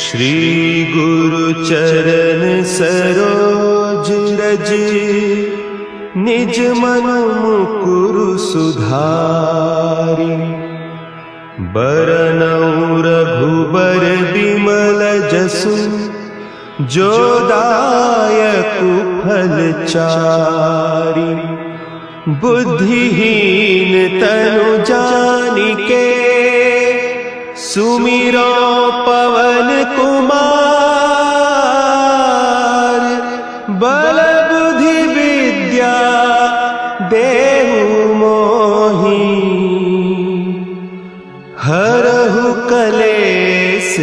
श्री गुरु चरण सरोज रज, निज मन मुकुरु सुधारि। बरनउँ रघुबर बिमल जसु, जो दायकु फल चारि। बुद्धिहीन तनु जानिके, सुमिरो पवन कुमार। बल बुद्धि विद्या देहु मोहि, हरहु कलेस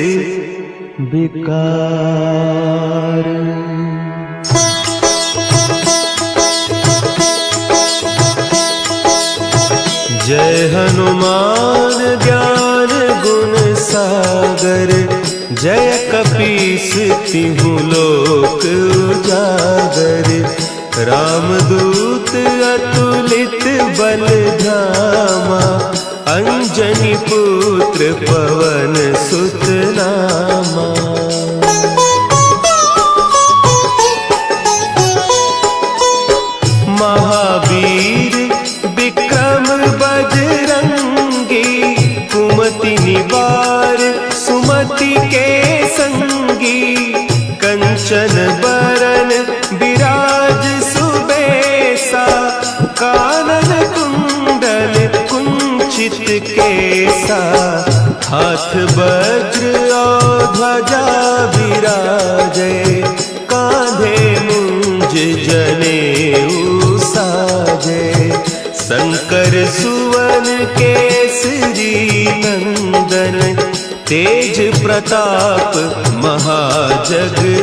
विकार। जय हनुमान ज्ञान गुण सागर, जय कपीस तिहु लोक उजागर। रामदूत अतुलित बल धामा, अंजनी पुत्र पवन सुत नामा। महावीर विक्रम बजरंगी, कुमति निवार सुमति के संगी। कंचन बरन विराज सुबेसा, कानन कुंडल कुंचित केसा। हाथ वज्र और ध्वजा विराजे, कांधे मुंज जनेऊ साजे। शंकर सुवन केसरी नंदन, तेज प्रताप महाजगवंदन।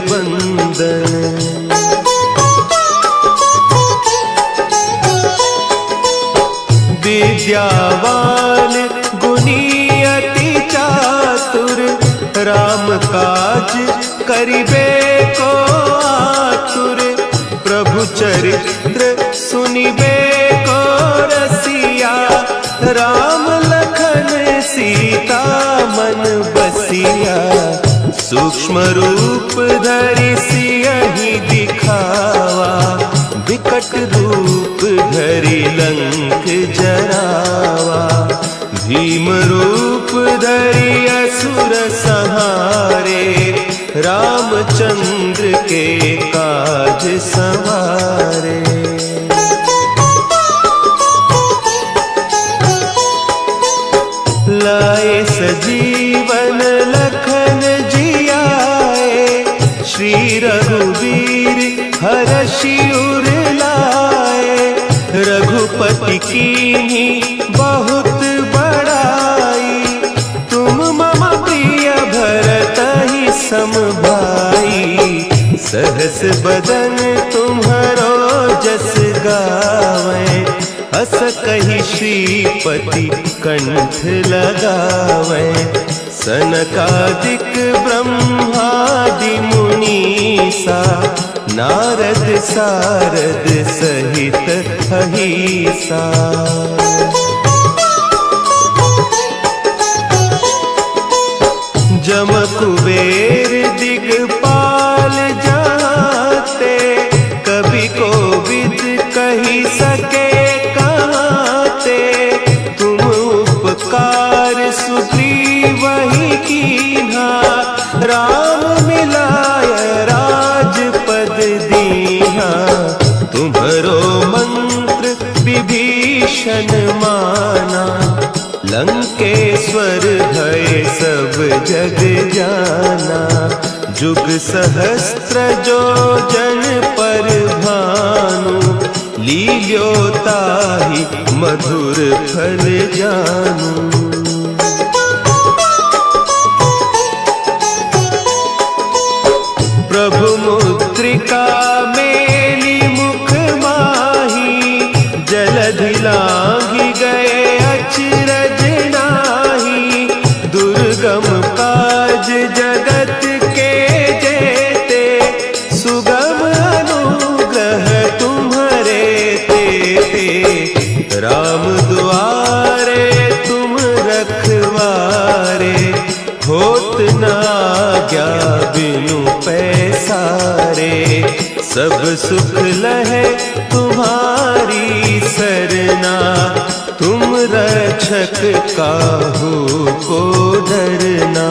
विद्यावान गुणी अति चातुर, राम काज करिबे को आतुर। प्रभु चरित्र सुनिबे को रसिया, राम लखन सीता मन बसिया। सूक्ष्म रूप धरि सियहि दिखावा, विकट रूप धरि लंक जरावा। भीम रूप धरि असुर संहारे, रामचंद्र के काज सवारे। लाए सजीवन लखन जियाए, श्री रघुवीर हरषि उर लाए। रघुपति कीन्ही बहुत बड़ाई, तुम मम प्रिय भरतहि सम भाई। सहस बदन तुम्हरो जस गावें, अस कहि श्रीपति कंठ लगावें। सनकादिक ब्रह्मादि मुनीसा, नारद सारद सहित अहीसा। जम कुबेर दिगपाल जाते, कवि कोविद कहि सके कहते। तुम उपकार सुग्रीवहि कीन्हा, राम मिलाय राजपद दीन्हा। तुम्हरो मंत्र विभीषण माना, लंकेश्वर भय सब जग जाना। जुग सहस्त्र जो जन पर भानु, लील्योताहि मधुर फल जानू। प्रभु मुद्रिका मेली मुख माही, जलधि लांघि गए अचरज नाही। दुर्गम काज जगत के जेते, सुगम अनुग्रह तुम्हरे तेते। राम दुआरे तुम रखवारे, होत न आज्ञा बिनु पैसारे, सब सुख लहे तुम्हारी सरना, तुम रक्षक काहू को डरना।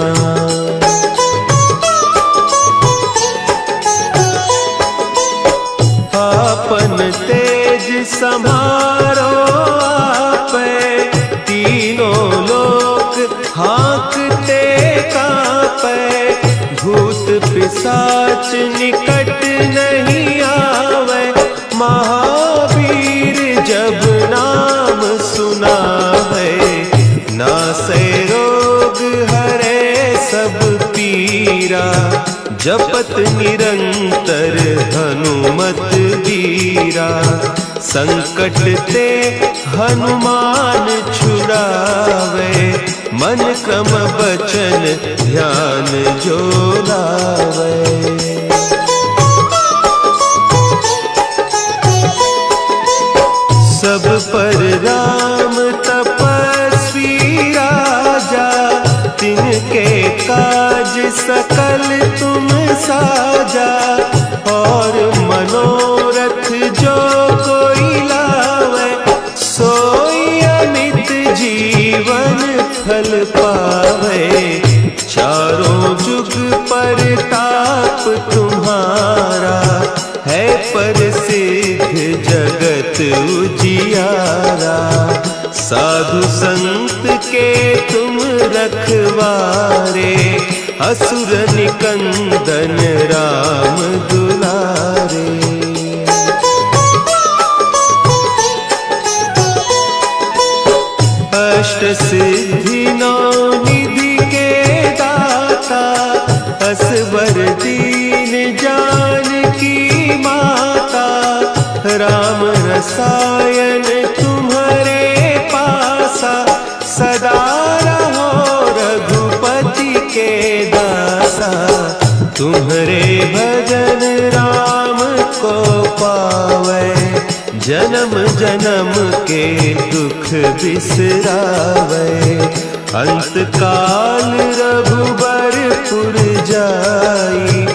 आपन तेज समारो आपै, तीनों लोक हाँकते कांपै, भूत पिशाच निकट नहीं आवे, महावीर जब नाम सुनावे, नासै रोग हरे सब पीरा, जपत निरंतर हनुमत वीरा, संकट ते हनुमान छुड़ावे, मन क्रम बचन ध्यान जो लावे। सब पर राम तपस्वी राजा, तिनके काज सकल तुम साजा, और मनोरथ जो कोई लावे, सोई अमित जीवन फल पावे, चारों जुग परताप तुम्हारा, है प्रसिद्ध जगत उजियारा, साधु संत के तुम रखवारे, असुर निकंदन राम दुलारे। अष्ट सिद्धि नौ निधि के दाता, असवर दीन जानकी माता, राम रसायन तुम्हारे पासा, सदा रहो रघुपति के दासा, तुम्हारे भजन राम को पावे, जन्म जन्म के दुख बिसरावे, अंत काल रघुबरपुर जाई,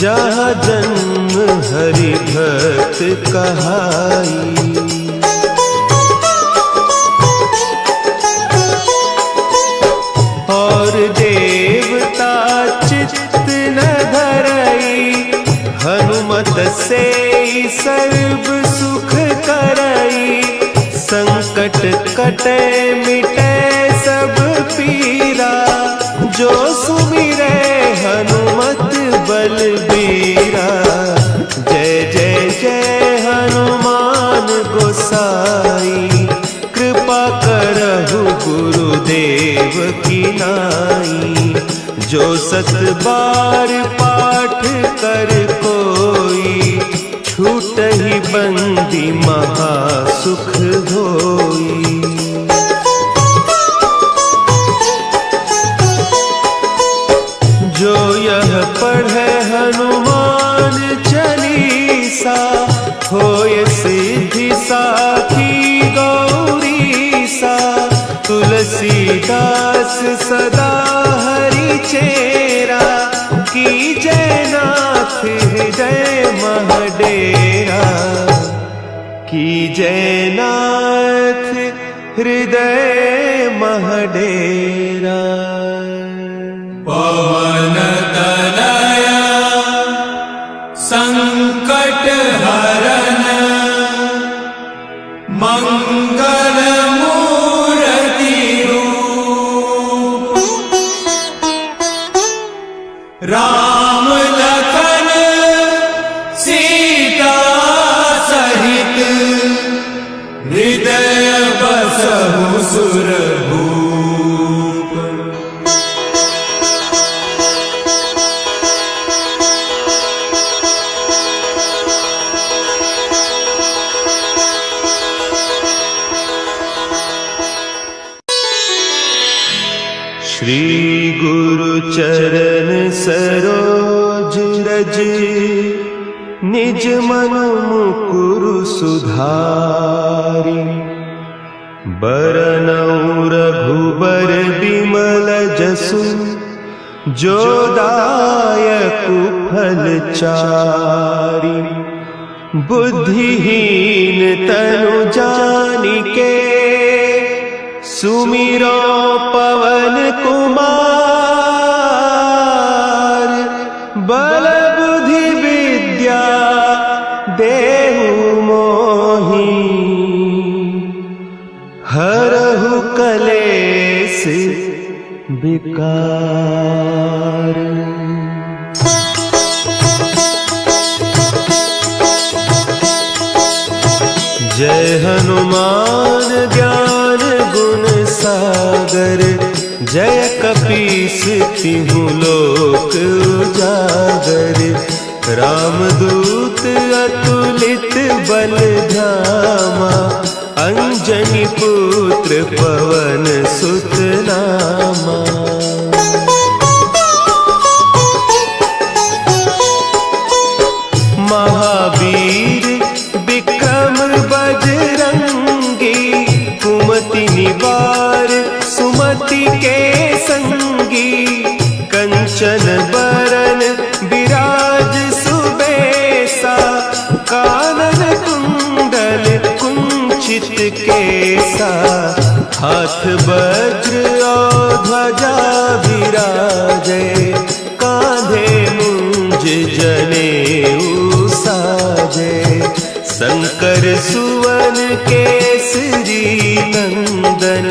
जहाँ जन्म हरि भक्त कहाई। और देवता चित्त न धरई, हनुमत से सर्व सुख करई, संकट कटे मिटे सब पीरा, जो सुमिरे हनुमत बलबीरा, जय जय जय हनुमान गोसाई, कृपा करहु गुरुदेव की नाई, जो सत बार पाठ कर कोई, छूटहि बंदी महा सुख होई। जो यह पढ़े हनुमान चालीसा, होय सिद्धि साखी गौरीसा, तुलसीदास सदा हरि चेरा, की जयनाथ हृदय महडेरा, की जयनाथ हृदय महडेरा। पवन तनया संकट हरन, मंगल मूर्ति रूप, राम लखन सीता सहित, हृदय बसहु सुरभूप। श्री गुरु चरण सरोज रज, निज मन मुकुरु सुधारि, बरनउँ रघुबर बिमल जसु, जो दायक फलचारी। बुद्धिहीन तनु जानिके सुमिरो पवन कुमार। बल बुद्धि विद्या देहु मोहि हरहु कलेस विकार। जय हनुमान ज्ञान गुण सागर। जय कपीस तिहु लोक उजागर। रामदूत अतुलित बल धामा। अंजनी पुत्र पवन सुत नामा। महावीर विक्रम बजरंगी। कुमति निवार सुमति के संगी। कंचन बरन विराज सुबेसा। कानन कुंडल कुंचित केसा। हाथ वज्र और ध्वजा विराजे। कांधे मुंज जनेऊ साजे। शंकर सुवन केसरी नंदन।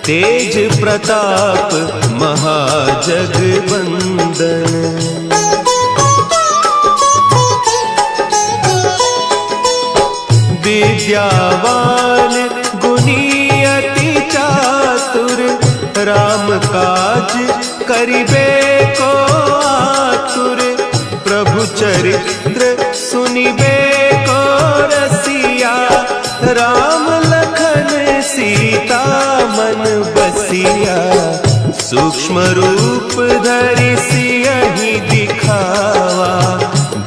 तेज प्रताप महाजगवंदन। विद्यावान गुणी अति चातुर। राम काज करिबे को आतुर। प्रभु चरित्र सुनिबे को रसिया। राम लखन सीता मन बसिया। सूक्ष्म रूप धरि सियहि दिखावा।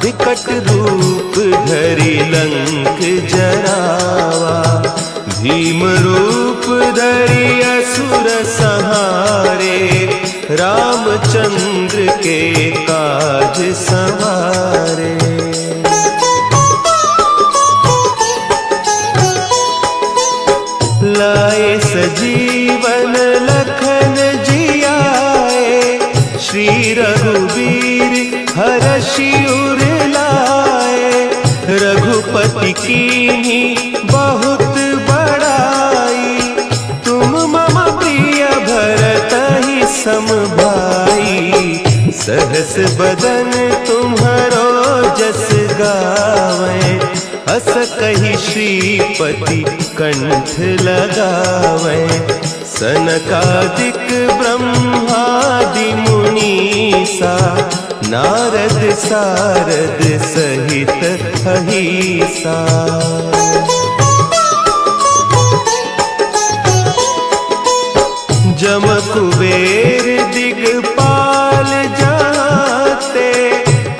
विकट रूप धरि लंक जरावा। भीम रूप धरि असुर संहारे। रामचंद्र के काज संवारे। लाए सजीवन लखन जियाए। श्री रघुवीर हरषि उर लाए। रघुपति कीन्ही बहुत बड़ाई। तुम मम प्रिय भरतहि सम भाई। सहस बदन तुम्हरो जस गावें। अस कहि श्रीपति कंठ लगावें। सनकादिक ब्रह्मादि मुनीसा। नारद सारद सहित अहीसा। जम कुबेर दिगपाल जाते।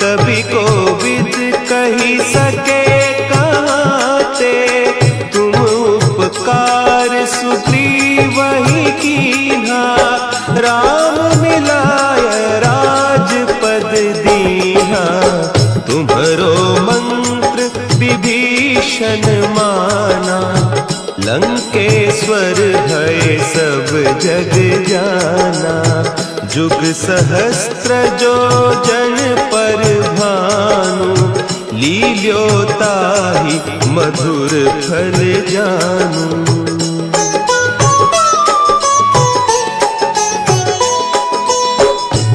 कवि कोविद कही सके कहते। तुम उपकार सुग्रीवहि कीन्हा। राम मिलाय राजपद दीन्हा। तुम्हरो मंत्र विभीषण माना। लंकेश्वर है सब जग जाना। जुग सहस्त्र जो जन पर भानु। लील्योताहि मधुर फल जानू।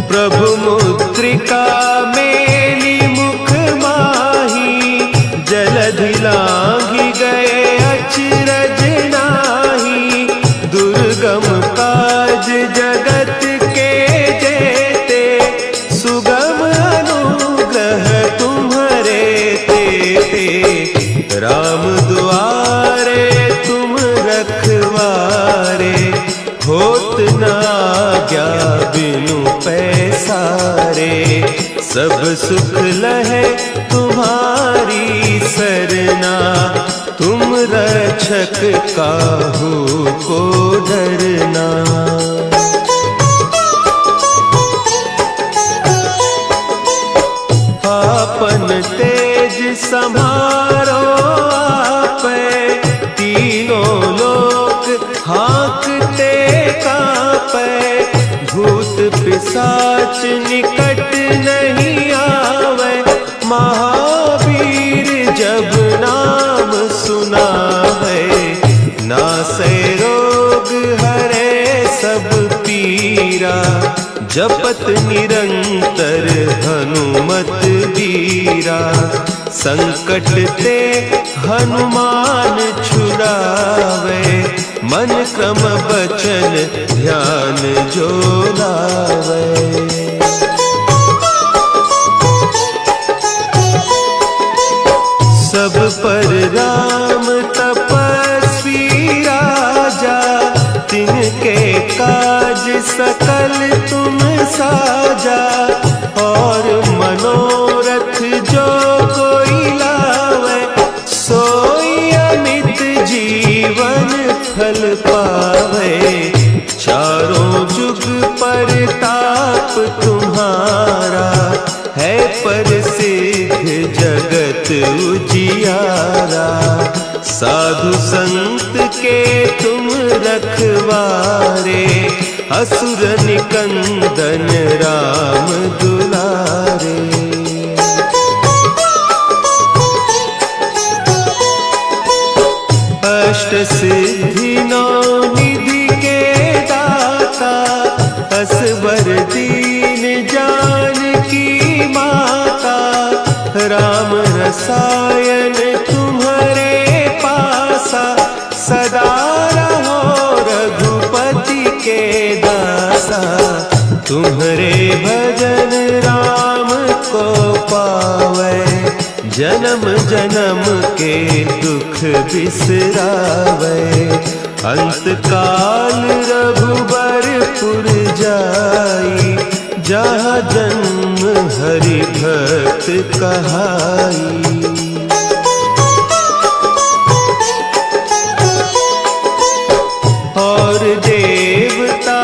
प्रभु मुद्रिका मेली मुख माही। जलधि लांघि गए अचरज नाही। दुर्गम काज जगत के जेते। सुगम अनुग्रह तुम्हरे तेते। राम दुआरे तुम रखवारे। होत न आज्ञा बिनु पैसारे। सब सुख लहे तुम्हारी सरना। तुम रक्षक काहू को डरना। सम्हारो आपै, तीनों लोक हाँकते कांपै, भूत पिशाच निकट नहीं आवे, महावीर जब नाम सुनावे, नासै रोग हरे सब पीरा, जपत निरंतर हनुमत बीरा, संकट ते हनुमान छुड़ावे, मन क्रम बचन ध्यान जो लावे। सब पर राम तपस्वी राजा, तिनके काज सकल तुम साजा, और मनोरथ जो कोई लावे, सोई अमित जीवन फल पावे, चारों जुग परताप तुम्हारा, है प्रसिद्ध जगत उजियारा, साधु संत के तुम रखवारे, असुर निकंदन राम दुलारे। अष्ट सिद्धि नौ निधि के दाता, असवर दीन जानकी माता, राम रसायन तुम्हारे पासा, सदा रहो रघुपति के दासा, तुम्हारे भजन राम को पावे, जन्म जन्म के दुख बिसरावे, अंत काल रघुबरपुर जाई, जहाँ जन्म हरि भक्त कहाई। और देवता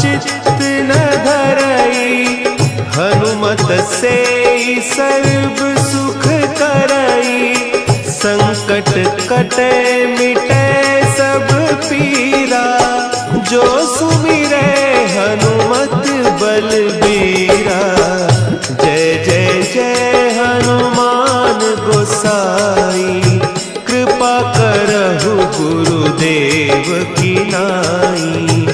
चित्त न धरई, हनुमत से सर्व सुख करई, संकट कटे मिटे सब पीरा, जो सुमिरे हनुमत बलबीरा, जय जय जय हनुमान गोसाई, कृपा करहु गुरुदेव की नाई,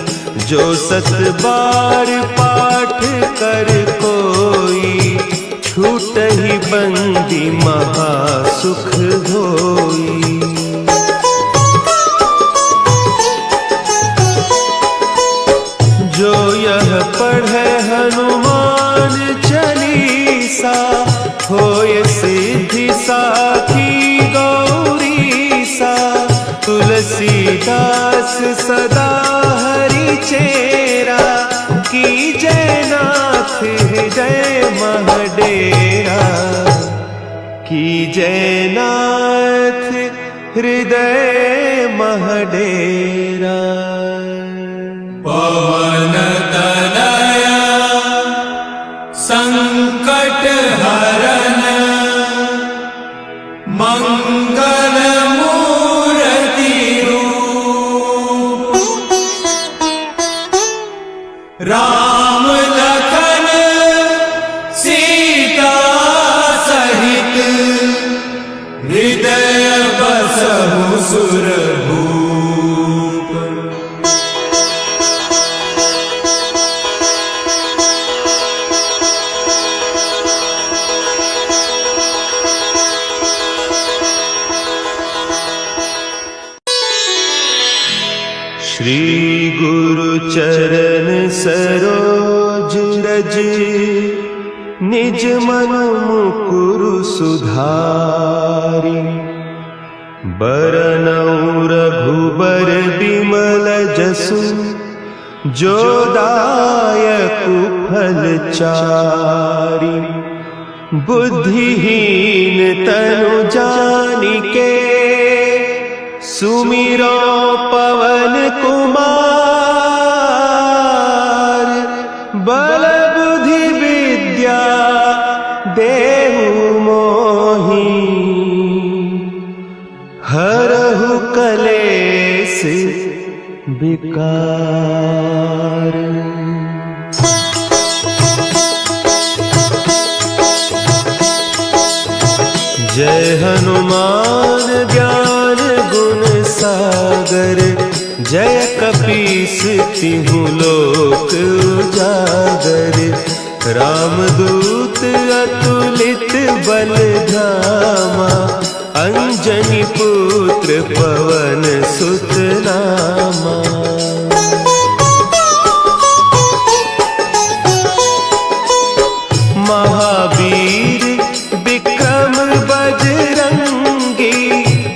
जो सत बार पाठ कर कोई, छूटहि बंदी महासुख होई। जो यह पढ़े हनुमान चालीसा, होय सिद्धि साखी गौरीसा, तुलसीदास सदा हरि चेरा, की जय नाथ हृदय महडेरा, की जय नाथ हृदय महडेरा। पवन तनया संकट हरन, मंगल मूर्ति रूप, राम लखन सीता सहित, हृदय बसहु सुरभूप। श्री गुरु चरण सरोज रज, निज मन मुकुरु सुधारि, बरनउँ रघुबर बिमल जसु, जो दायकु फल चारि, बुद्धिहीन तनु जानिके, सुमिरो पवन कुमार, बल बुद्धि विद्या देहु मोहि। कलेस विकार। जय हनुमान ज्ञान गुण सागर, जय कपीस तिहु लोक उजागर। रामदूत अतुलित बल धामा, अंजनी पुत्र पवन सुत नामा। महावीर विक्रम बजरंगी,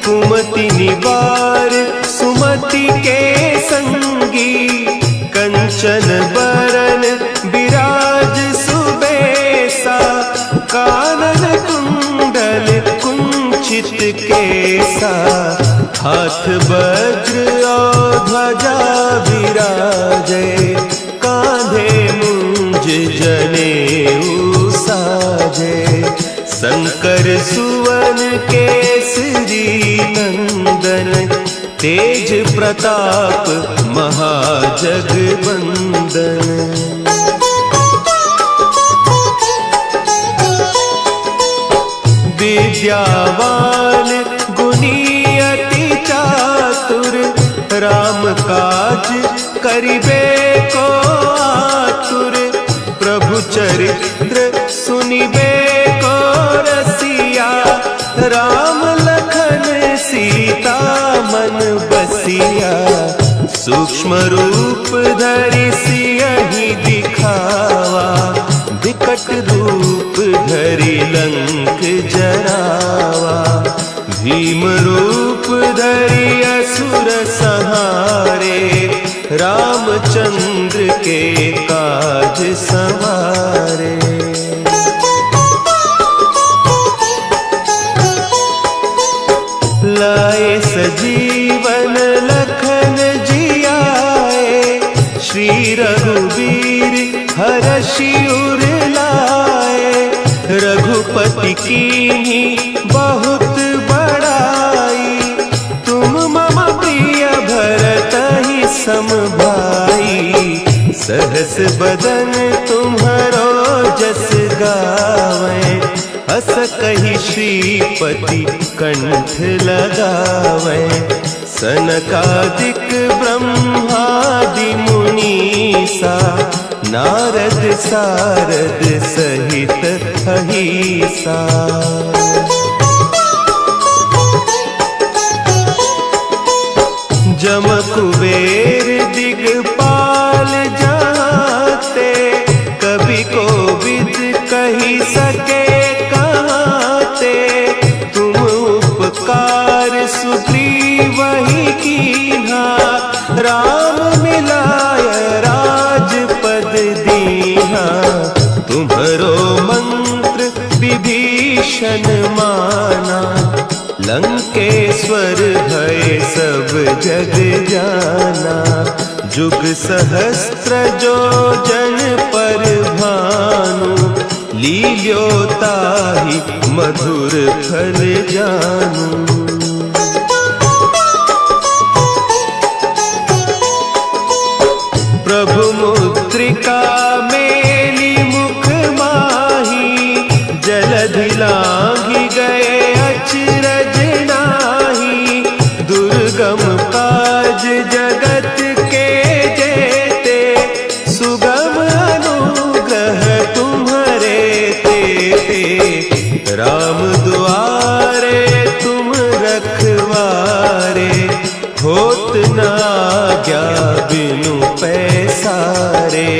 कुमति निवार सुमति के संगी। कंचन बरन विराज सुबेसा, कानन कुंडल कुंचित केसा। हाथ वज्र और ध्वजा विराजे, कांधे मुंज जनेऊ साजे। शंकर सुवन केसरी नंदन, तेज प्रताप महाजगवंदन। विद्यावान गुणी अति चातुर, राम काज करिबे को आतुर। प्रभु चरित्र सुनिबे को रसिया, राम लखन सीता मन बसिया। सूक्ष्म रूप धरि सियहि दिखावा, विकट रूप धरि लंक जरावा। भीम रूप धरि असुर संहारे, रामचंद्र के काज संवारे। लाए सजीवन लखन जियाए, श्री रघुवीर हरषि उर लाए। रघुपति कीन्ही बहुत बड़ाई, तुम मम प्रिय भरतहि सम भाई। सहस बदन तुम्हरो जस गावें, हस कहि श्रीपति कंठ लगावें। सनकादिक ब्रह्मादि मुनीसा, नारद सारद सहित अहीसा। जम कुबेर दिगपाल जाते, कवि कोविद कही सके कहते। तुम उपकार सुग्रीवहि कीन्हा, राम मिलाय राजपद दीन्हा। तुम्हरो मंत्र विभीषण माना, लंकेश्वर भय सब जग जाना। जुग सहस्त्र जो जन पर भानु, लील्यो ताहि मधुर फल जानू। प्रभु मुद्रिका मेली मुख माही, जलधि लांघि गए अचरज नाही। दुर्गम काज जगत के जेते, सुगम अनुग्रह तुम्हरे तेते। राम दुआरे तुम रखवारे, होत न आज्ञा बिनु पैसारे।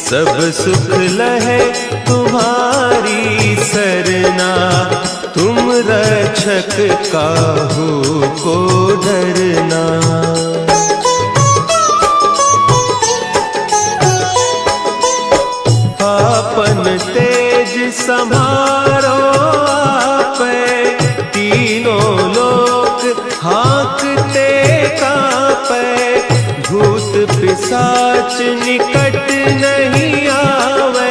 सब सुख लहे तुम्हारी सरना, तुम रक्षक काहू को डरना। आपन तेज समारो आपे, तीनों लोक हाँकते कांपे। भूत पिशाच निकट नहीं आवे,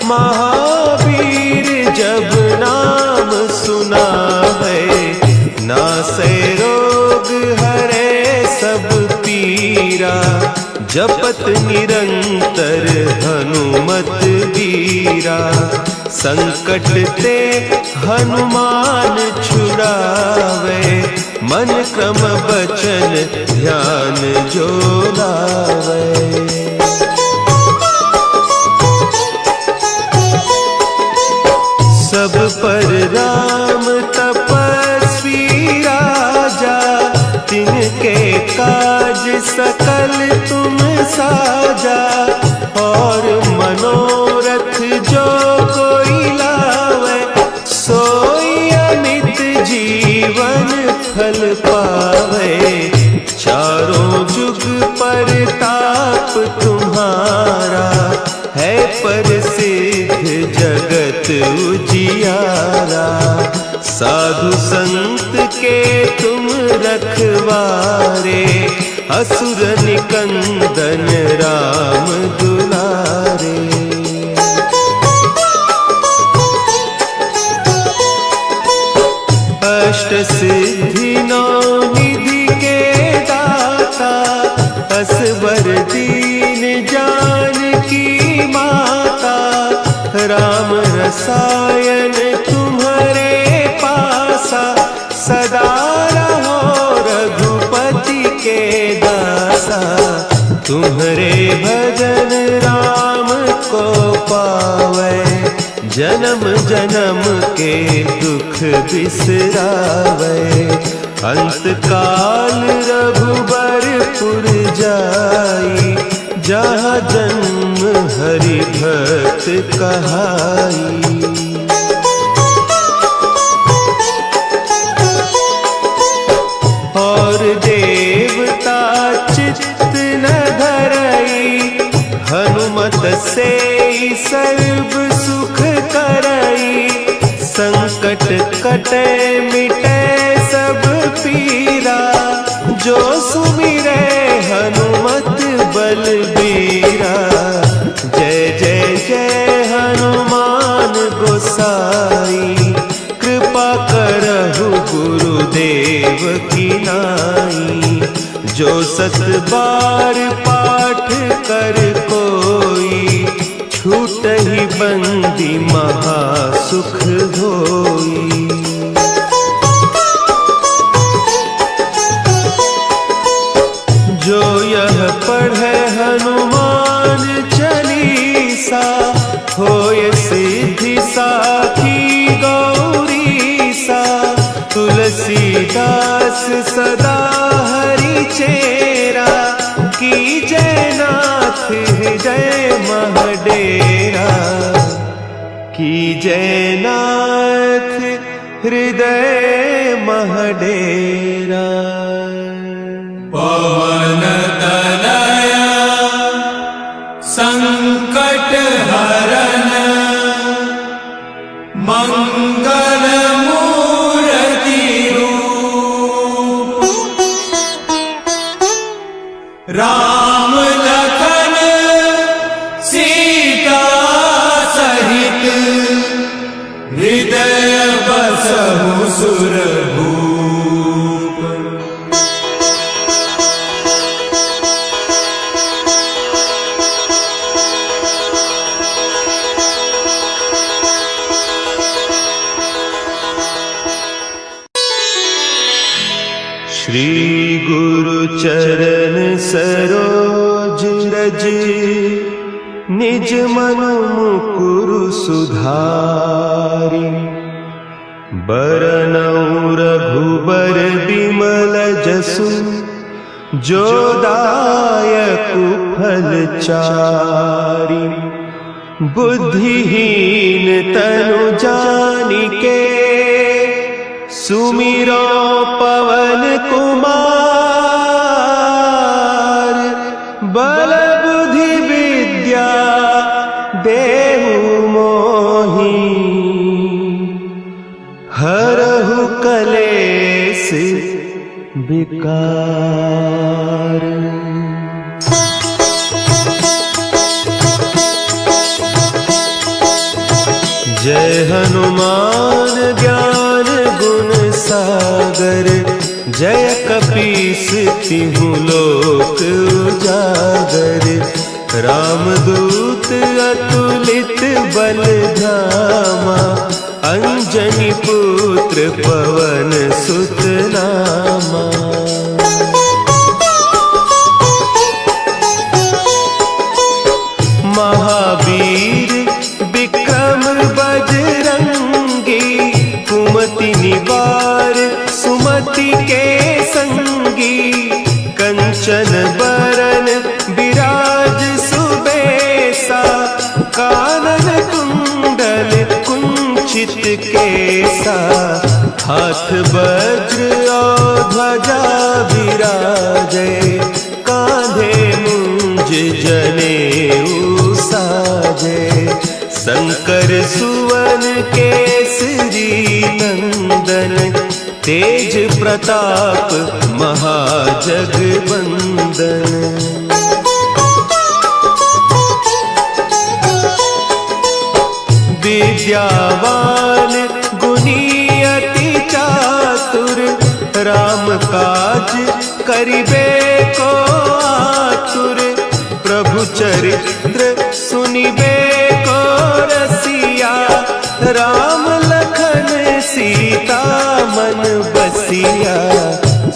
महावीर जब नाम सुनावे। नासे रोग हरे जपत निरंतर हनुमत वीरा, संकट ते हनुमान छुड़ावे, मन क्रम बचन ध्यान जो लावे। सब पर राम तपस्वी राजा, तिनके काज सकल तुम साजा, और मनोरथ जो कोई लावे, सोई अमित जीवन फल पावे। चारों जुग परताप तुम्हारा, है प्रसिद्ध जगत उजियारा। साधु संत के तुम रखवारे, असुर निकंदन राम दुलारे। अष्ट सिद्धि नौ निधि के दाता, असवर दीन जानकी माता। राम रसायन तुम्हारे पासा, सदा रहो रघुपति के दासा। तुम्हारे भजन राम को पावे, जन्म जन्म के दुख बिसरावे। अंत काल रघुबरपुर जाई, जहाँ जन्म हरि भक्त कहाई। और देवता चित्त न धरई, हनुमत से सर्व सुख करई। संकट कटे मिटे सब पीरा, जो सुमिरे हनुमत बलबीरा। जय जय जय हनुमान गोसाई, कृपा करहु गुरुदेव की नाई। जो सत बार पाठ कर कोई, छूटहि बंदी महासुख होई। जो यह पढ़े हनुमान चालीसा, होय सिद्धि साखी गौरीसा। तुलसीदास सदा हरि चेरा, की जय नाथ हृदय महडेरा। की जय नाथ हृदय महडेरा। पवन तनया संकट हरन, मंगल मूर्ति रूप। राम लखन सीता सहित, हृदय बसहु सुरभूप। श्री गुरु चरण सरोज रज, निज मनु मुकुरु सुधारि। बरनउँ रघुबर बिमल जसु, जो दायकु फल चारि। बुद्धिहीन तनु जानिके, सुमिरो पवन कुमार। बल बुद्धि विद्या देहु मोहि, हरहु कलेस विकार। जय हनुमान ज्ञान गुण सागर, जय कपीस तिहु लोक उजागर, रामदूत अतुलित बल धामा, अंजनी पुत्र पवन सुत नामा। महावीर विक्रम बजरंगी, कुमति निवार सुमति के संगी, कंचन बरन विराज सुबेसा, कानन कुंडल कुंचित केसा, हाथ वज्र और ध्वजा विराजे, कांधे मुंज जनेऊ साजे, शंकर सुवन केसरी नंदन, तेज प्रताप महाजगबंदन। विद्यावान गुणी अति चातुर, राम काज करिबे को आतुर, प्रभु चरित्र सुनिबे को रसिया, राम लखन सीता मन बसिया,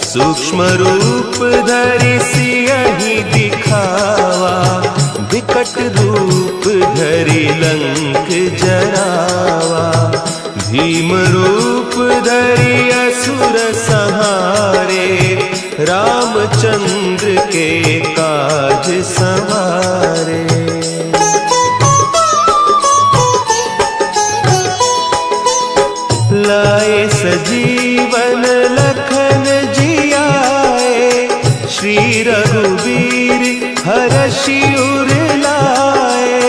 सूक्ष्म रूप धरि सियहि दिखावा, विकट रूप धरि लंक जरावा, भीम रूप धरि असुर संहारे, रामचंद्र के काज संवारे। लाए सजीवन लखन जियाए, श्री रघुवीर हरषि उर लाए,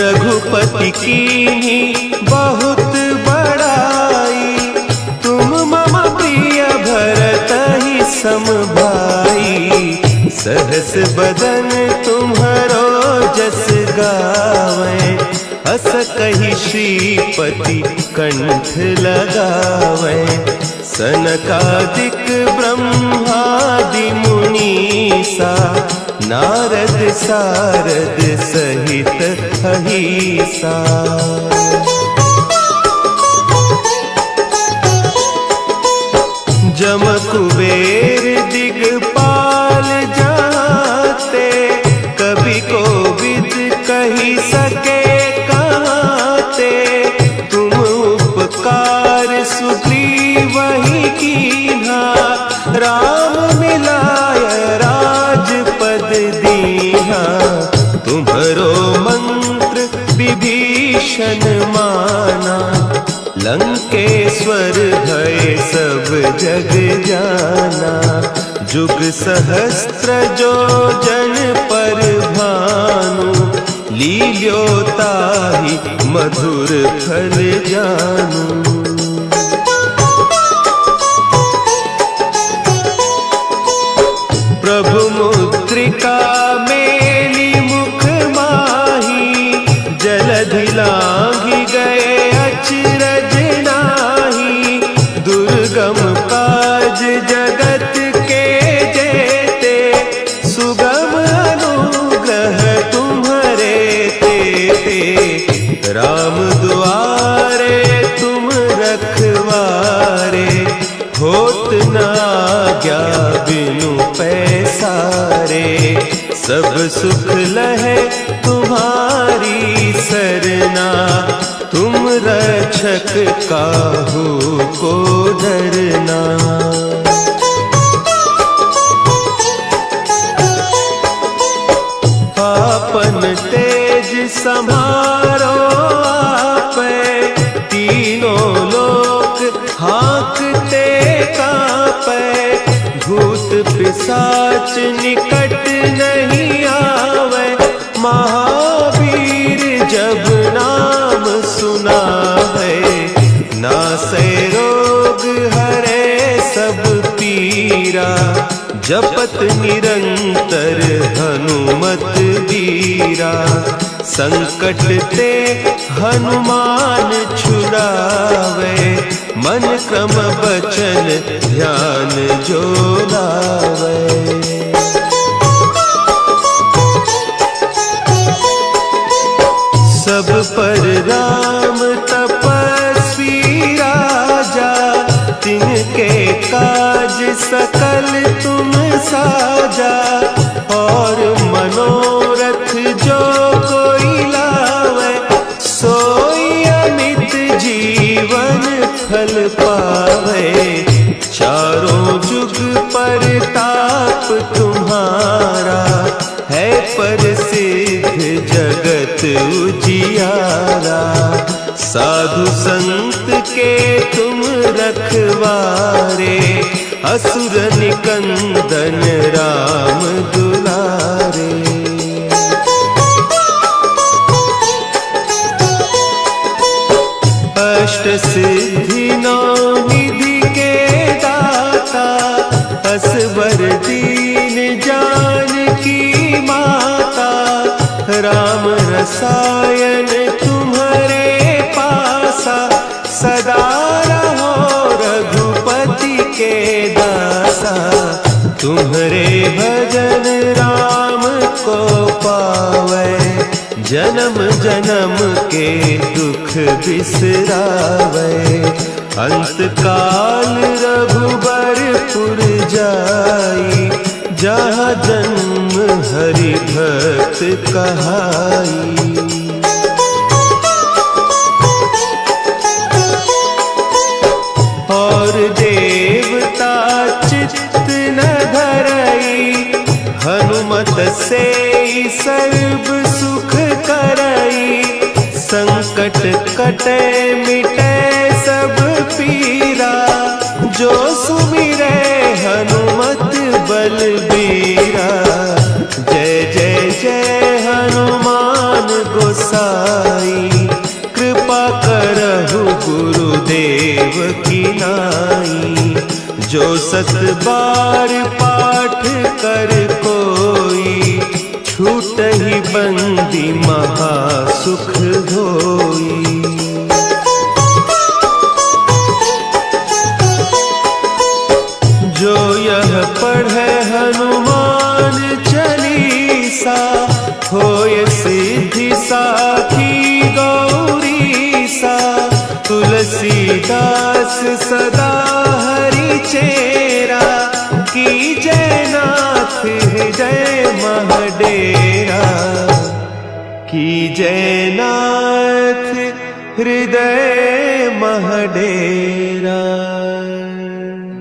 रघुपति कीन्ही बहुत बड़ाई, तुम मम प्रिय भरतहि सम भाई, सहस बदन तुम्हरो जस गावें, हस कहि श्रीपति कंठ लगावें, सनकादिक ब्रह्मादि मुनीसा, नारद सारद सहित अहीसा। जम कुबेर दिगपाल जाते, कवि कोविद कही सके कहते, तुम उपकार सुग्रीवहि कीन्हा, राम मिलाय राजपद दीन्हा, तुम्हरो मंत्र विभीषण माना, लंकेश्वर भय सब जग जाना, जुग सहस्त्र जो जन पर भानु, लील्यो ताहि मधुर फल जानू। प्रभु मुद्रिका मेली मुख माही, जलधि लांघि गए अचरज नाही, दुर्गम काज जगत के जेते, सुगम अनुग्रह तुम्हरे तेते, राम दुआरे तुम रखवारे, होत न आज्ञा बिनु पैसारे, सब सुख लहे तुम्हारी सरना, तुम रक्षक काहू को डरना। आपन तेज समारो आपै, तीनों लोक हाँकते कांपै, भूत पिशाच निकट नहीं आवे, महावीर जब नाम सुना है, नासै रोग हरे सब पीरा, जपत निरंतर हनुमत बीरा, संकट ते हनुमान छुड़ावे, मन क्रम बचन ध्यान जो लावे। सब पर राम तपस्वी राजा, तिनके काज सकल तुम साजा। और मनोरथ जो कोई लावे, सोई अमित जीवन फल पावे। चारों जुग परताप तुम्हारा, है प्रसिद्ध जगत उजियारा। साधु संत के तुम रखवारे, असुर निकंदन राम दुलारे। अष्ट सिद्धि नौ निधि के दाता, असवर दीन जानकी माता। राम रसायन तुम्हारे पासा, सदा रहो रघुपति के दासा। तुम्हारे भजन राम को पावे, जन्म जन्म के दुख बिसरावे। अंत काल रघुबरपुर जाई, जहाँ जन्म हरि भक्त कहाई। और देवता चित्त न धरई, हनुमत से सर्व सुख करई। संकट कटे मिटे सब पीरा, जो सुमिरे हनुमत बलबीरा। जय जय जय हनुमान गोसाई, कृपा करहु गुरुदेव की नाई। जो सत बार पाठ कर कोई, छूटहि बंदी महासुख होई। जो यह पढ़े हनुमान चालीसा, होय सिद्धि साखी गौरीसा। तुलसीदास सदा हरि चेरा, की जय नाथ हृदय महडेरा। की जय नाथ हृदय महडेरा।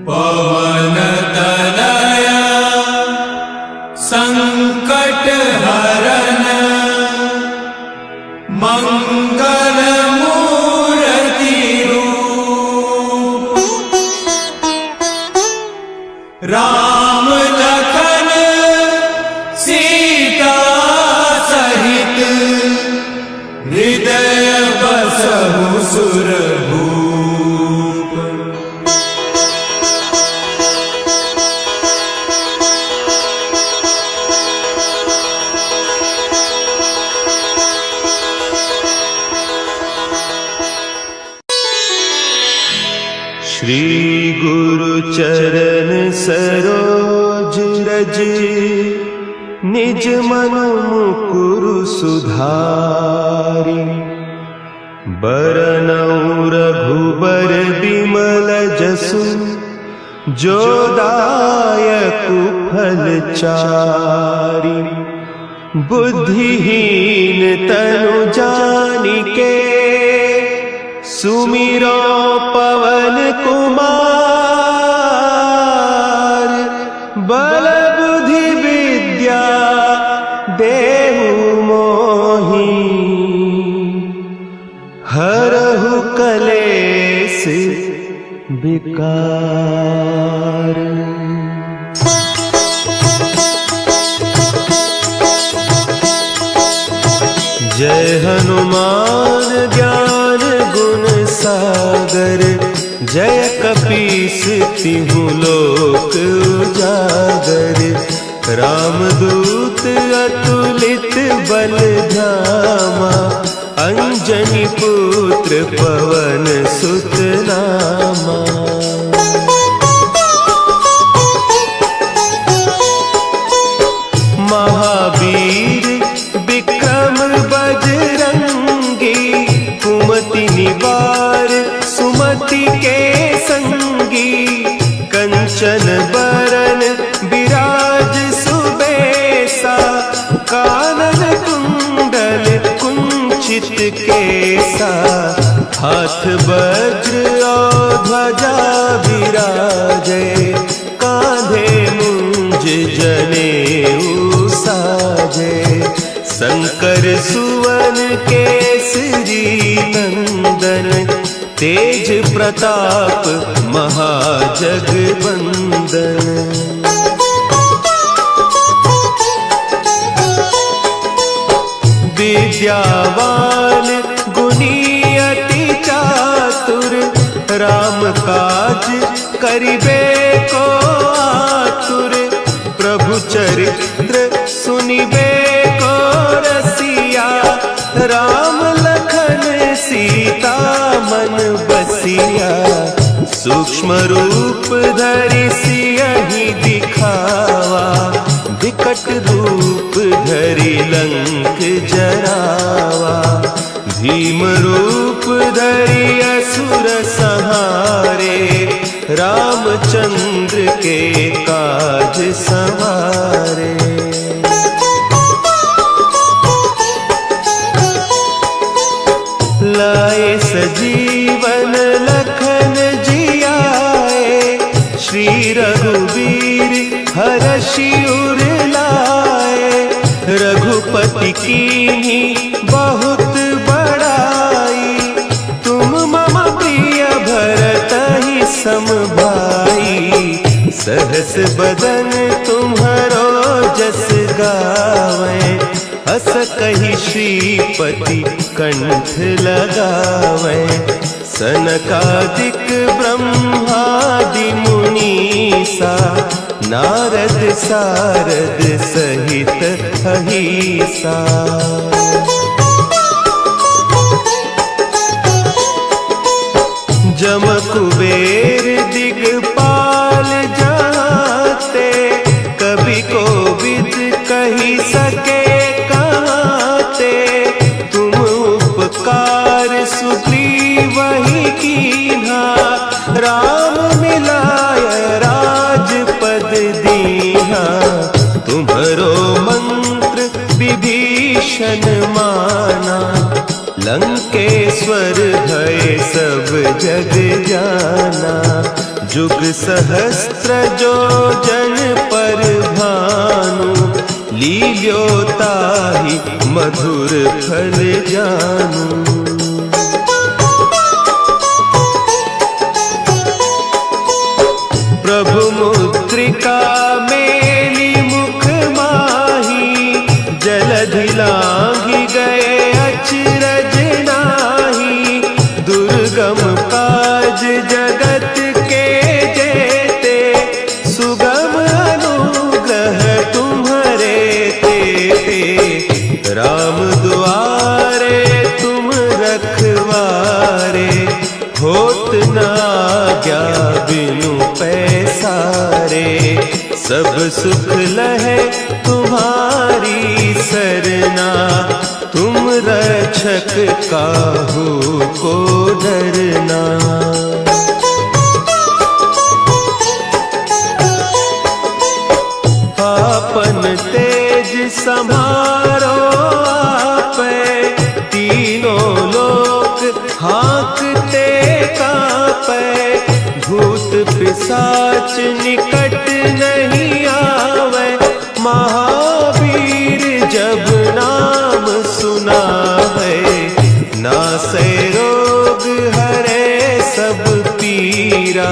पवन तनया संकट हरन, मंगल मूर्ति रूप। राम लखन सीता सहित, हृदय बसहु सुरभूप। श्री गुरु चरण सरोज रज, निज मन मुकुरु सुधारि। बरनउँ रघुबर बिमल जसु, जो दायकु फल चारि। बुद्धिहीन तनु जानिके, सुमिरो पवन कुमार। बल बुद्धि विद्या देहु मोहि, हरहु कलेस विकार। जय हनुमान ज्ञान गुण सागर, जय कपीस तिहु लोक उजागर। रामदूत अतुलित बल धामा, अंजनी पुत्र पवन सुत नामा। द्रौपदी के संगी, कंचन बरन विराज सुबेसा, कानन कुंडल कुंचित केसा, हाथ वज्र और ध्वजा विराजे, कांधे मुंज जनेऊ साजे, शंकर सुवन केसरी नंदन, तेज प्रताप महाजगबंदन। विद्यावान गुणी अति चातुर, राम काज करिबे को आतुर, प्रभु चरित्र सुनिबे को रसिया, राम लखन सीता मन बसिया, सूक्ष्म रूप धरि सियहि दिखावा, विकट रूप धरि लंक जरावा, भीम रूप धरि असुर संहारे, रामचंद्र के काज संवारे। लाए सजीवन लखन जियाए, श्री रघुवीर हरषि उर लाए, रघुपति कीन्ही बहुत बड़ाई, तुम मम प्रिय भरतहि सम भाई, सहस बदन तुम्हरो जस गावें, हस कहि श्रीपति कंठ लगावें, सनकादिक ब्रह्मादि मुनीसा, नारद सारद सहित अहीसा। जम कुबेर दिगपाल जाते, कवि कोविद कही सके कहते, तुम उपकार सुग्रीवहि कीन्हा, राम मिलाय राजपद दीन्हा, तुम्हरो मंत्र विभीषण माना, लंकेश्वर भय सब जग जाना, जुग सहस्त्र जो जन पर भानु, लील्यो ताहि मधुर फल जानू। प्रभु मुद्रिका मेली मुख माही, जलधि लांघि गए अचरज नाही, दुर्गम काज जगत के जेते, सुगम अनुग्रह तुम्हरे तेते, राम दुआरे तुम रखवारे, होत न आज्ञा बिनु पैसारे, सब सुख लहे तुम्हारी सरना, तुम रक्षक काहू को डरना। आपन तेज समारो आपे, तीनों लोक हाँकते कांपे, भूत पिशाच निकट नहीं आवे, महावीर जब नाम सुनावे, नासै रोग हरे सब पीरा,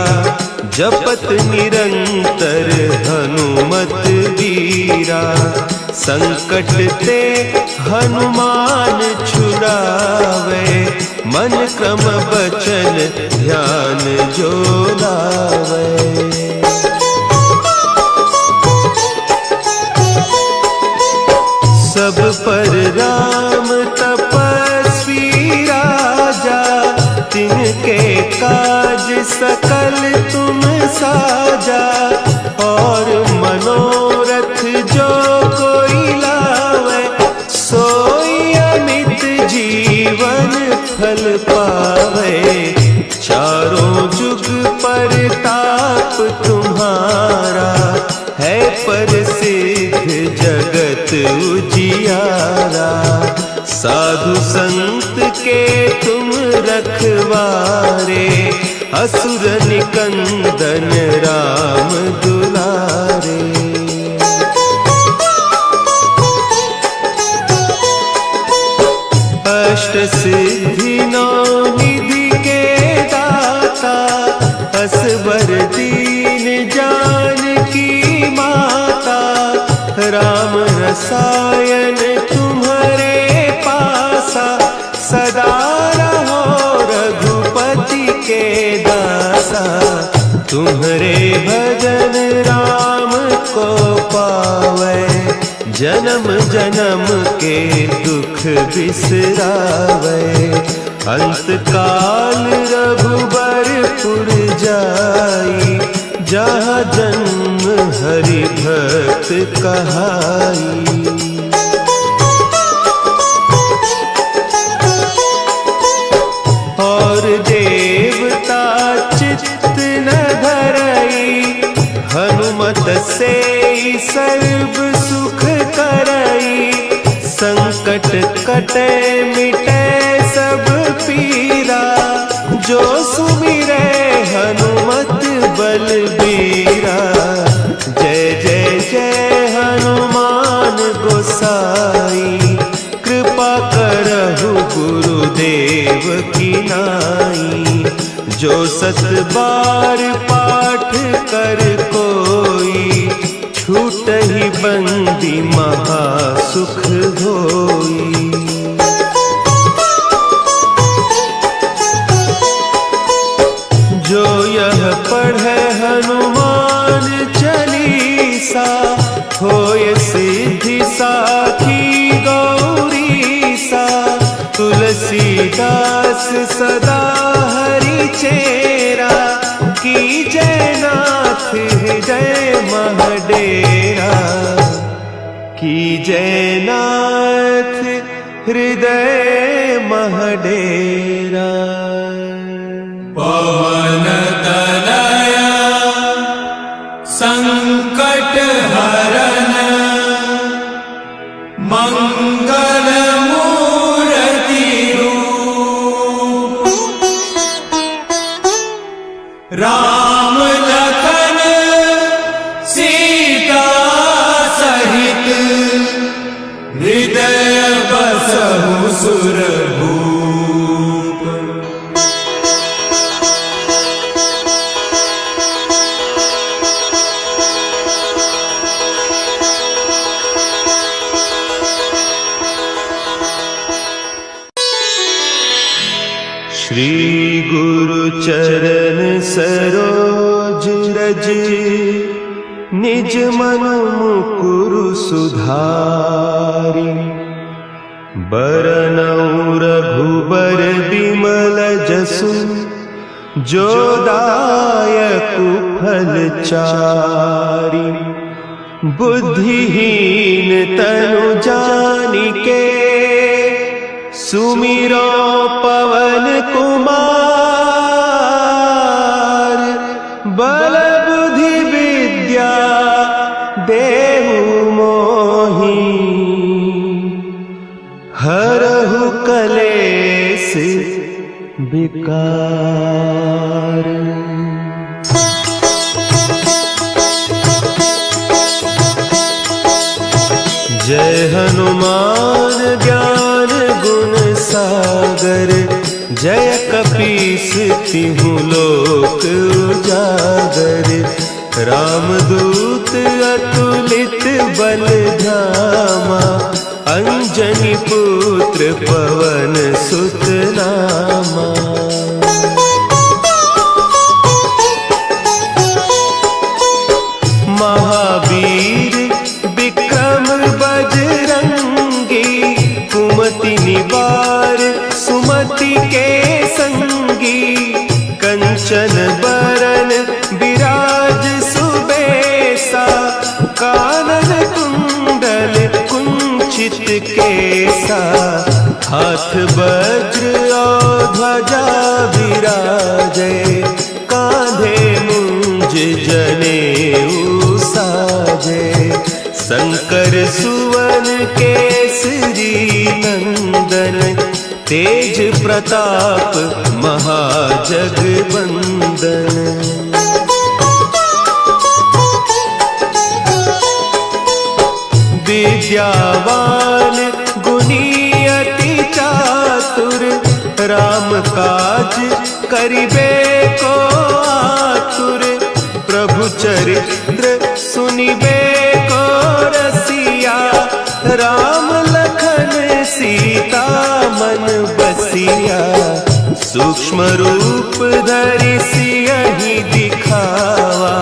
जपत निरंतर हनुमत वीरा, संकट ते हनुमान छुड़ावे, मन क्रम बचन ध्यान जो लावे। सब पर राम तपस्वी राजा, तिनके काज सकल तुम साजा, और मनोरथ जो कोई लावे, सोई अमित जीवन फल पावे, चारों साधु संत के तुम रखवारे, असुर निकंदन राम दुलारे। अष्ट सिद्धि नौ निधि के दाता, असबर दीन जानकी माता। राम रसायन तुम्हारे पासा, सदा रहो रघुपति के दासा। तुम्हारे भजन राम को पावै, जन्म जन्म के दुख बिसरावै। अंत काल रघुबरपुर जाई, जहाँ जन्म हरि भक्त कहाई। और देवता चित्त न धरई, हनुमत से सर्व सुख करई। संकट कटे मिटे सब पीरा, जो सुमिरै हनुमत बलबीरा। जय जय जय हनुमान गोसाई, कृपा करहु गुरुदेव की नाई। जो सत बार पाठ कर कोई, छूटहि बंदी महा सुख होई। जो यह पढ़े हनुमान चालीसा, होय सिद्धि साखी गौरीसा। तुलसीदास सदा हरि चेरा, की जय नाथ हृदय महडेरा। की जय नाथ हृदय महडेरा। पवन तनया संकट हरन, मंगल मूर्ति रूप। राम लखन सीता सहित, हृदय बसहु सुरभूप। श्री गुरु चरण सरोज रज, निज मन मुकुरु सुधारि। बरनउँ रघुबर बिमल जसु, जो दायकु फल चारि। बुद्धिहीन तनु जानिके, सुमिरो पवन कुमार। बल बुद्धि विद्या देहु मोहि, हरहु कलेस विकार। जय हनुमान ज्ञान गुण सागर, जय कपीस तिहु लोक उजागर। रामदूत अतुलित बल धामा, अंजनी पुत्र पवन सुत नामा। महावीर विक्रम बजरंगी, कुमति निवार सुमति के संगी। कंचन बरन विराज सुबेसा, कानन कुंडल कुंचित केसा। हाथ वज्र और ध्वजा विराजे, कांधे मुंज जनेऊ साजे। शंकर सुवन केसरी नंदन, तेज प्रताप महाजगबंदन। विद्यावान गुणी अति चातुर, राम काज करिबे को आतुर। प्रभु चरित्र सुनिबे को रसिया, राम लखन सीता मन बसिया। सूक्ष्म रूप धरि सियहि दिखावा,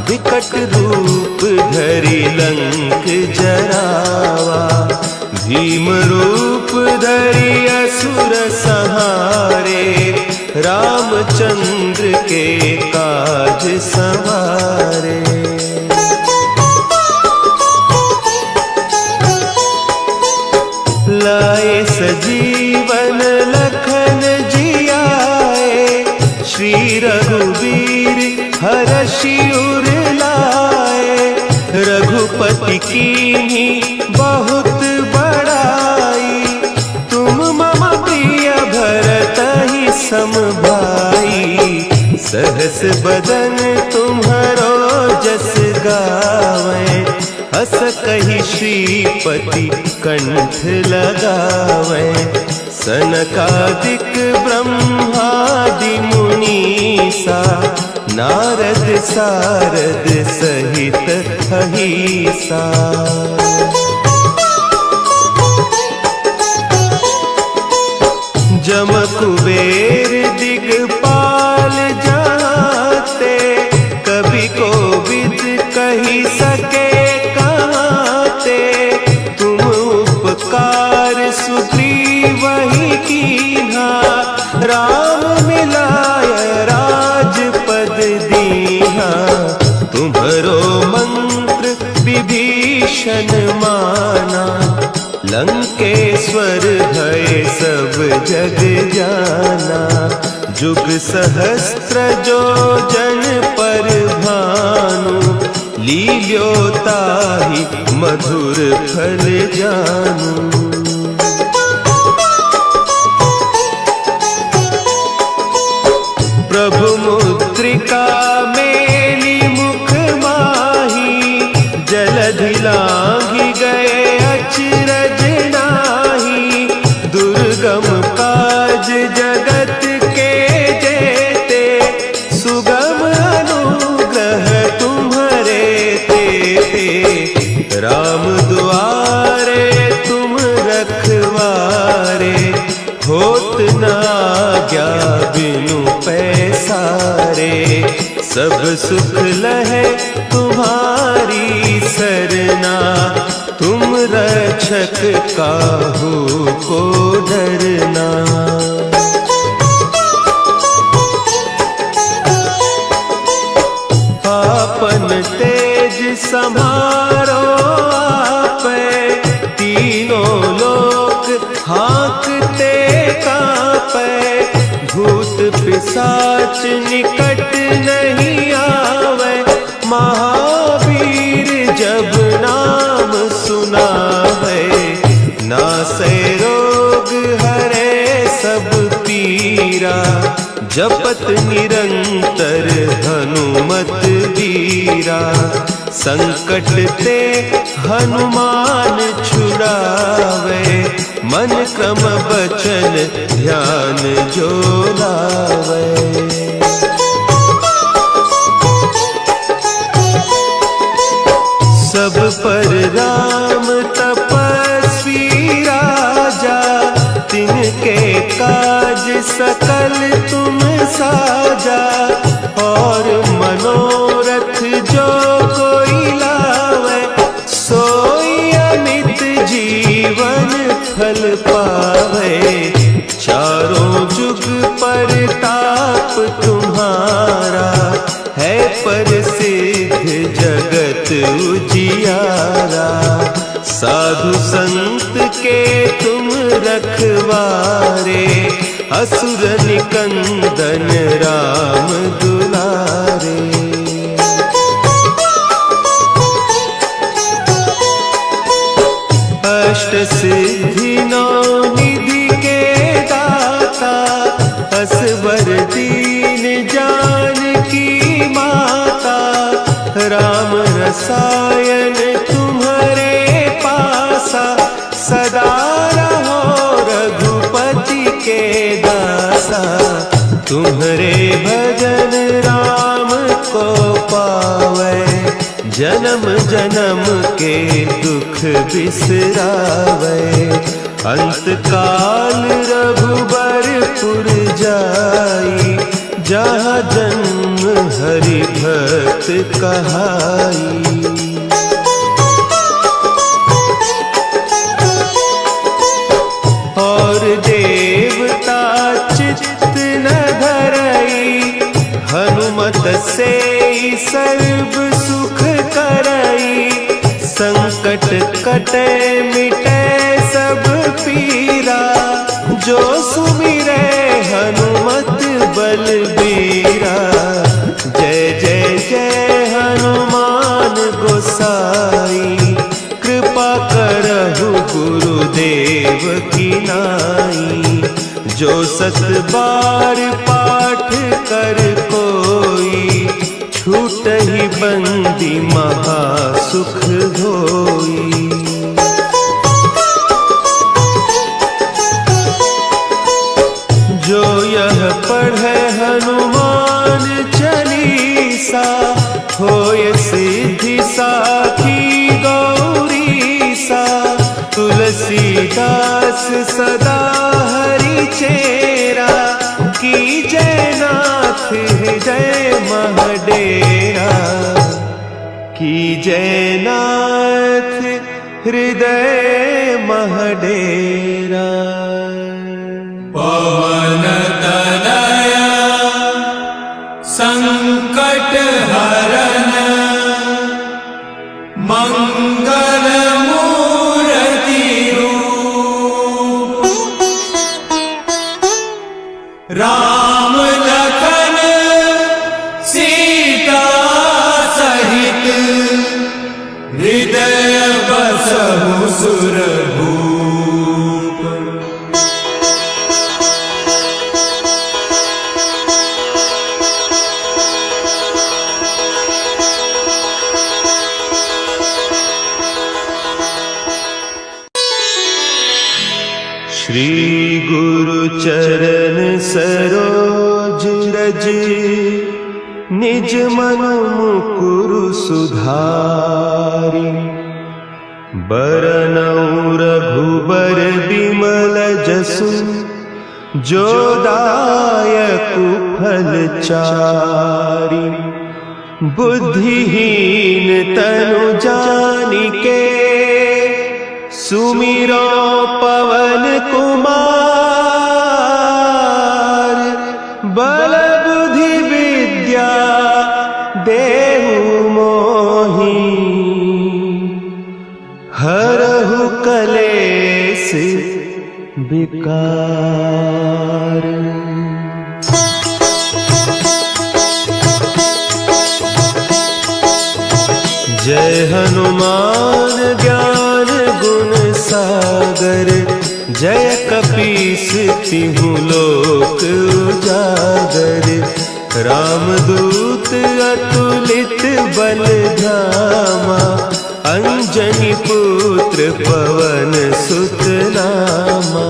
विकट रूप धरि लंक जरावा। भीम रूप धरि असुर संहारे, रामचंद्र के काज संवारे। लाए सजीवन लखन जियाए, श्री रघुवीर हरषि उर लाए। रघुपति कीन्ही बहुत बड़ाई, तुम मम प्रिय भरतहि सम भाई। सहस बदन तुम्हरो जस गावें, हस कहि श्रीपति कंठ लगावें। सनकादिक ब्रह्मादि मुनीसा, नारद सारद सहित अहीसा। जम कुबेर दिगपाल जाते, कवि कोविद कही सके कहते। तुम उपकार सुग्रीवहि कीन्हा, राम मिलाय राजपद दीन्हा। तुम्हरो मंत्र विभीषण माना, लंकेश्वर भय सब जग जाना। जुग सहस्त्र जो जन पर भानु, लील्यो ताहि मधुर फल जानू। प्रभु मुद्रिका मेली मुख माही, जलधि लांघि गए अचरज नाही। दुर्गम काज जगत के जेते, सुगम अनुग्रह तुम्हरे तेते। राम दुआरे तुम रखवारे, होत न आज्ञा बिनु पैसारे। सब सुख लहे तुम्हारी सरना, तुम रक्षक काहू को डरना। आपन तेज समारो आपे, तीनों लोक हाँकते कांपे। भूत पिशाच निकट नहीं आवे, महावीर जब नाम सुनावे। नासै रोग हरे सब पीरा, जपत निरंतर हनुमत बीरा। संकट ते हनुमान छुड़ावे, मन क्रम बचन ध्यान जो लावे। सब पर राम तपस्वी राजा, तिनके काज सकल तुम साजा। और मनोरथ जो कोई लावे, सोई अमित जीवन फल पावे। चारों जुग परताप तुम्हारा, है प्रसिद्ध जगत उजियारा। साधु संत के तुम रखवारे, असुर निकंदन राम दुलारे। अष्ट सिद्धि नौ निधि के असबर दीन जानकी माता, राम रसायन तुम्हारे पासा, सदा रहो रघुपति के दासा। तुम्हारे भजन राम को पावै, जन्म जन्म के दुख बिसरावै। अंत काल रघुबरपुर जाई, जहाँ जन्म हरि भक्त कहाई। और देवता चित्त न धरई, हनुमत से सर्व सुख करई। संकट कटे मिटे सब पीरा, जो सुमिरे हनुमत बलबीरा। जय जय जय हनुमान गोसाई, कृपा करहु गुरुदेव की नाई। जो सत बार पाठ कर कोई, छूटहि बंदी महासुख होई। जो यह पढ़े हनुमान चालीसा, होय सिद्धि साखी गौरीसा। तुलसीदास सदा हरि चेरा, की जय नाथ हृदय महडेरा। की जय नाथ हृदय महडेरा। पवन तनया संकट हरन, मंगल मूर्ति रूप। राम लखन सीता सहित, हृदय बसहु सुरभूप। श्री गुरु चरण सरोज रज, निज मन मुकुरु सुधारि। बरनउँ रघुबर बिमल जसु, जो दायकु फल चारि। बुद्धिहीन तनु जानिके, सुमिरो पवन कुमार। बल बुद्धि विद्या देहु मोहि, हरहु कलेस विकार। जय हनुमान ज्ञान गुण सागर, जय कपीस तिहु लोक उजागर। रामदूत अतुलित बल धामा, अंजनी पुत्र पवन सुत नामा।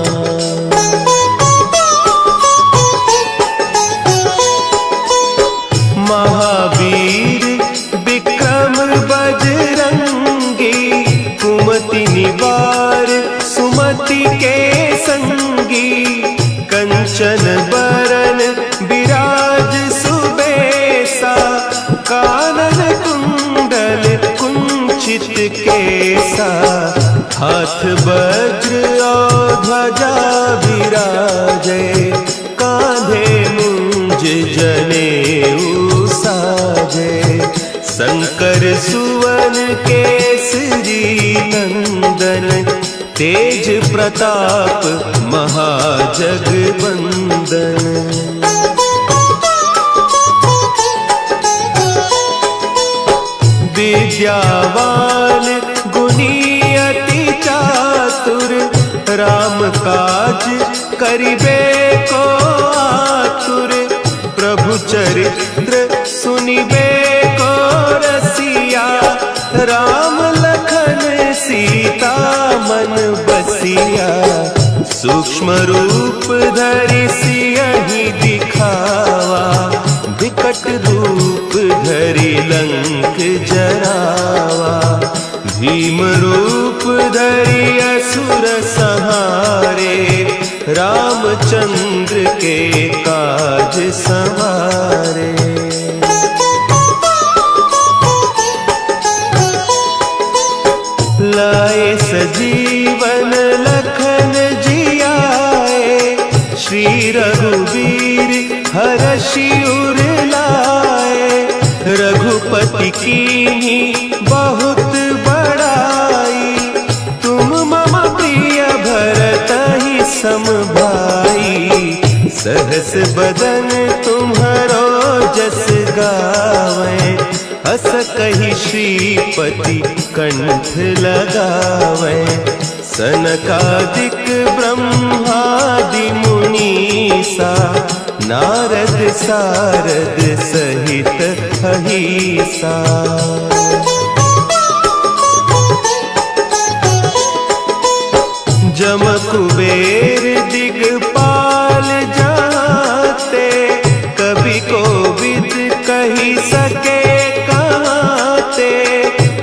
महावीर विक्रम बजरंगी, कुमति निवार सुमति के संगी। कंचन बरन विराज सुबेसा, कानन कुंडल कुंचित केसा। हाथ वज्र और ध्वजा विराजे, कांधे मुंज जनेऊ साजे। शंकर सुवन केसरी नंदन, तेज प्रताप महाजगवंदन। विद्यावान गुणी अति चातुर, राम काज करिबे को चरित्र सुनिबे को रसिया, राम लखन सीता मन बसिया। सूक्ष्म रूप धरि सियहि दिखावा, विकट रूप धरि लंक जरावा। भीम रूप धरि असुर संहारे, रामचंद्र के काज संवारे। लाए सजीवन लखन जियाए, श्री रघुवीर हरषि उर लाए। रघुपति कीन्ही बहुत बड़ाई, तुम मम प्रिय भरतहि सम भाई। सहस बदन तुम्हरो जस गावै, हस कहि श्रीपति कंठ लगावै। सनकादिक ब्रह्मादि मुनीसा, नारद सारद सहित अहिसा। जम कुबेर दिगपाल जाते, कवि कोविद कहि सके कहते।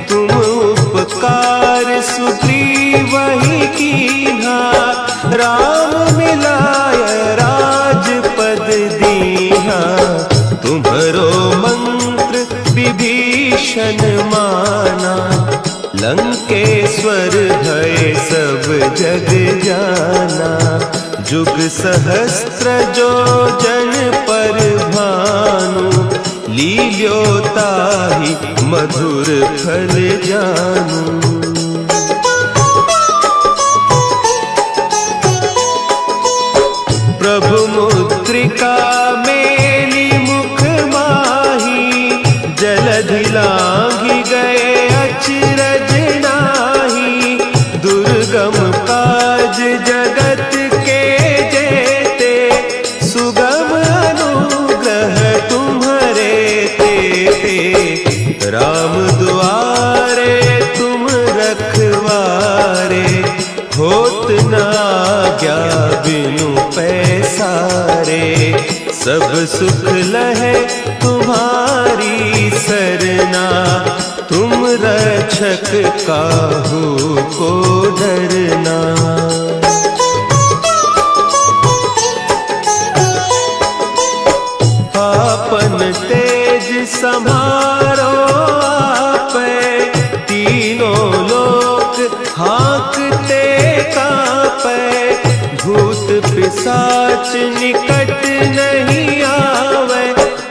तुम उपकार सुग्रीवहि कीन्हा, राम मिलाय राजपद दीन्हा। तुम्हरो मंत्र विभीषण माना, लंकेश्वर भय सब जग जाना। जुग सहस्त्र जो जन पर भानु, लील्यो ताहि मधुर फल जानू। प्रभु मुद्रिका मेली मुख माही, जलधि लांघि गए अचरज नाही। दुर्गम काज जगत के जेते, सुगम अनुग्रह तुम्हरे तेते। राम दुआरे तुम रखवारे, होत न आज्ञा बिनु पैसारे। सब सुख लहे तुम्हारी सरना, तुम रक्षक काहू को डरना। आपन तेज समारो आपै, तीनों लोक हाँकते कांपै। भूत पिशाच निकट नहीं आवे,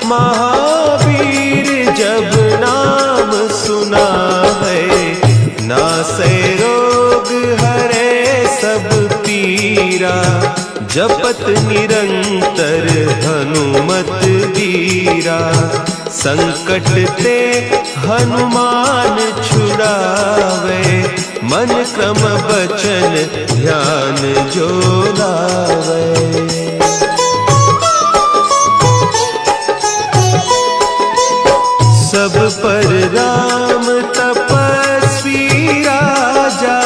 महावीर जब नाम सुना है। नासै रोग हरे सब पीरा, जपत निरंतर हनुमत बीरा। संकट ते हनुमान छुड़ावे, मन क्रम बचन ध्यान जो लावे। सब पर राम तपस्वी राजा,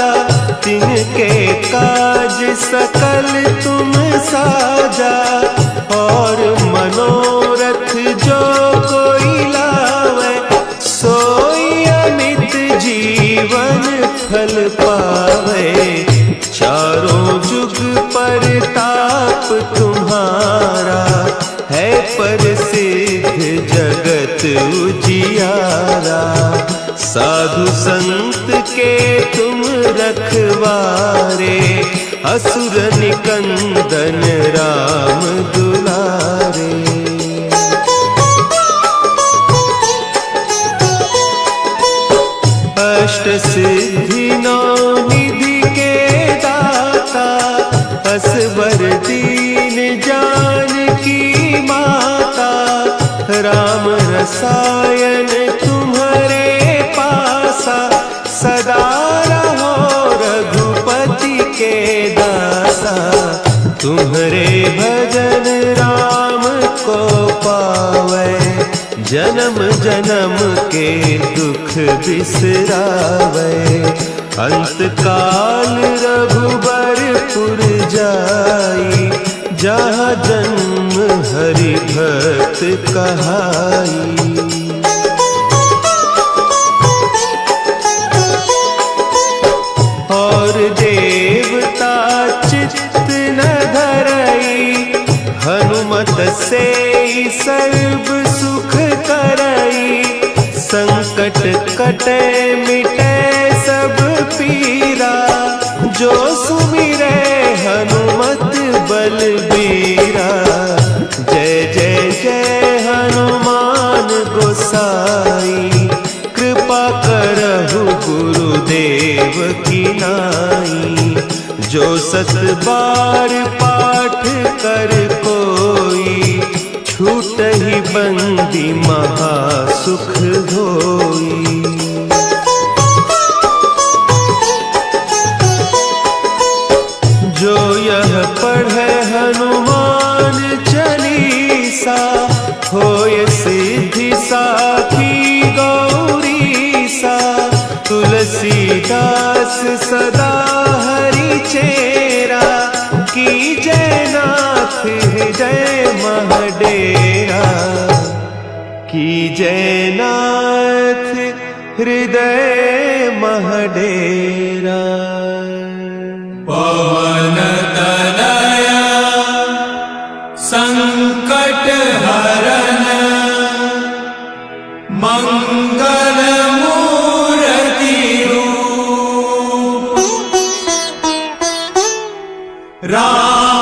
तिनके काज सकल तुम साजा। और मनोरथ जो कोई लावे, सोई अमित जीवन फल पावे। चारों जुग परताप तुम्हारा, है प्रसिद्ध जगत उजियारा। साधु संत के तुम रखवारे, असुर निकंदन राम दुलारे। अष्ट सिद्धि नौ निधि के दाता, असवर दीन जानकी माता। राम रसायन तुम्हारे पासा, सदा रहो रघुपति के दासा। तुम्हारे भजन राम को पावे, जन्म जन्म के दुख बिसरावे। अंत काल रघुबरपुर जाई, जहाँ जन्म हरि भक्त कहाई। और देवता चित्त न धरई, हनुमत से सर्व सुख करई। संकट कटे मिटे सब पीरा, जो सुमिरे हनुमत बलबीरा। जय जय जय हनुमान गोसाई, कृपा करहु गुरुदेव की नाई। जो 7 बार पाठ कर कोई, छूटहि बंदी महासुख होई। जो यह पढ़े हनुमान चालीसा, होय सिद्धि साखी गौरीसा। तुलसीदास सदा हरि चेरा, की जय नाथ हृदय महडेरा। की जय नाथ हृदय महडेरा। पवन तनया संकट हरन, मंगल मूर्ति रूप। राम